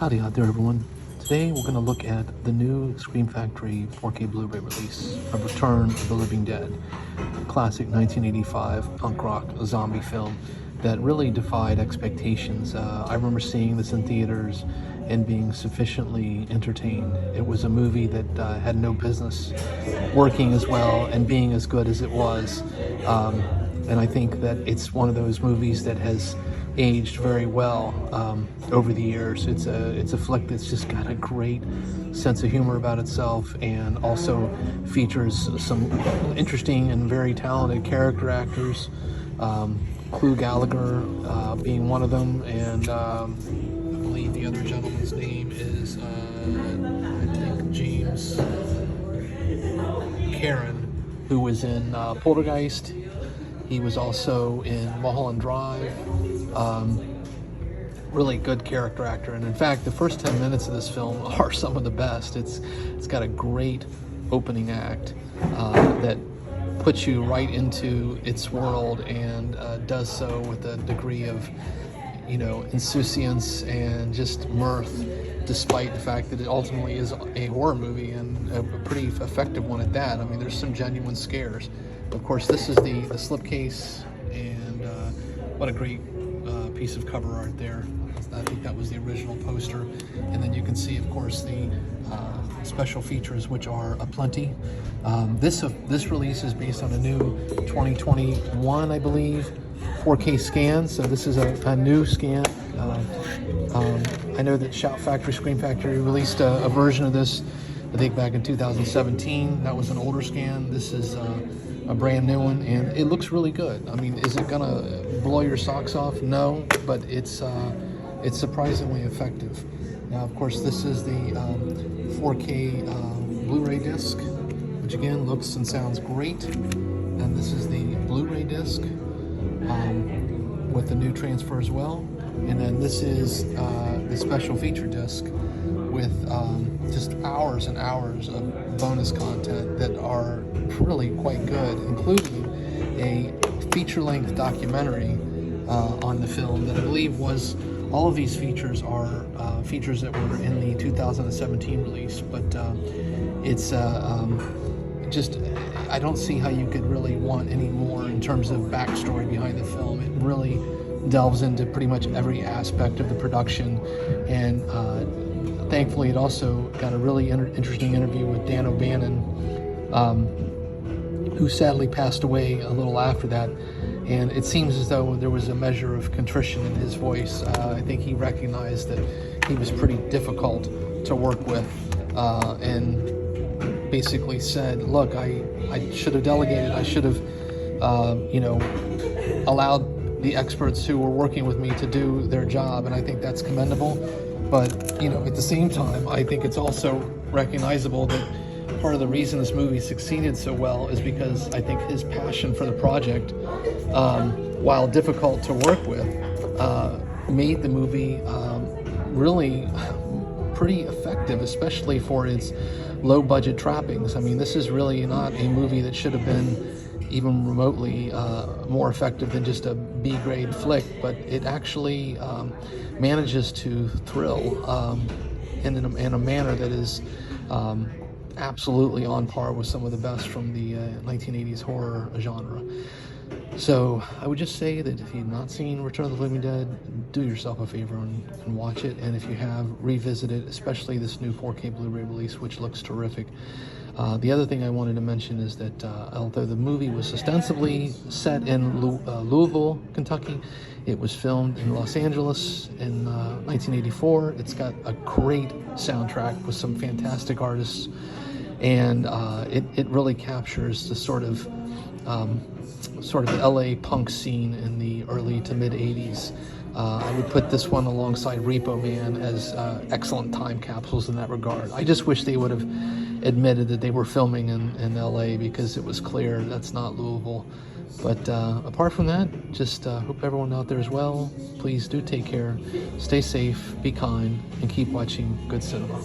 Howdy out there, everyone. Today we're going to look at the new Scream Factory 4K Blu-ray release of Return of the Living Dead, a classic 1985 punk rock zombie film that really defied expectations. I remember seeing this in theaters and being sufficiently entertained. It was a movie that had no business working as well and being as good as it was. And I think that it's one of those movies that has aged very well over the years. It's a flick that's just got a great sense of humor about itself, and also features some interesting and very talented character actors. Clu Gallagher being one of them, and I believe the other gentleman's name is I think James Karen, who was in Poltergeist. He was also in Mulholland Drive. Really good character actor, and in fact the first 10 minutes of this film are some of the best. It's got a great opening act that puts you right into its world, and does so with a degree of, you know, insouciance and just mirth, despite the fact that it ultimately is a horror movie, and a pretty effective one at that. I mean, there's some genuine scares. Of course, this is the slipcase, and what a great piece of cover art there. I think that was the original poster. And then you can see, of course, the special features, which are aplenty. This release is based on a new 2021, I believe, 4K scan. So this is a new scan. I know that Shout Factory, Scream Factory released a version of this, I think back in 2017. That was an older scan. This is a brand new one, and it looks really good. I mean, is it gonna blow your socks off? No, but it's surprisingly effective. Now, of course, this is the 4K Blu-ray disc, which again looks and sounds great. And this is the Blu-ray disc with the new transfer as well. And then this is the special feature disc with just hours and hours of bonus content that are really quite good, including a feature-length documentary on the film that I believe was, all of these features are features that were in the 2017 release, but it's just, I don't see how you could really want any more in terms of backstory behind the film. It really delves into pretty much every aspect of the production, and thankfully it also got a really interesting interview with Dan O'Bannon, who sadly passed away a little after that. And it seems as though there was a measure of contrition in his voice. I think he recognized that he was pretty difficult to work with, and basically said, look, I should have delegated. I should have, you know, allowed the experts who were working with me to do their job, and I think that's commendable. But, you know, at the same time, I think it's also recognizable that part of the reason this movie succeeded so well is because I think his passion for the project, while difficult to work with, made the movie really pretty effective, especially for its low-budget trappings. I mean, this is really not a movie that should have been even remotely more effective than just a B-grade flick, but it actually manages to thrill in a manner that is absolutely on par with some of the best from the 1980s horror genre. So I would just say that if you've not seen Return of the Living Dead, do yourself a favor and watch it. And if you have, revisit it, especially this new 4K Blu-ray release, which looks terrific. The other thing I wanted to mention is that although the movie was ostensibly set in Louisville, Kentucky, it was filmed in Los Angeles in 1984. It's got a great soundtrack with some fantastic artists, and it really captures the sort of LA punk scene in the early to mid 80s. I would put this one alongside Repo Man as excellent time capsules in that regard. I just wish they would have admitted that they were filming in LA, because it was clear that's not Louisville. But apart from that, just hope everyone out there is well. Please do take care, stay safe, be kind, and keep watching good cinema.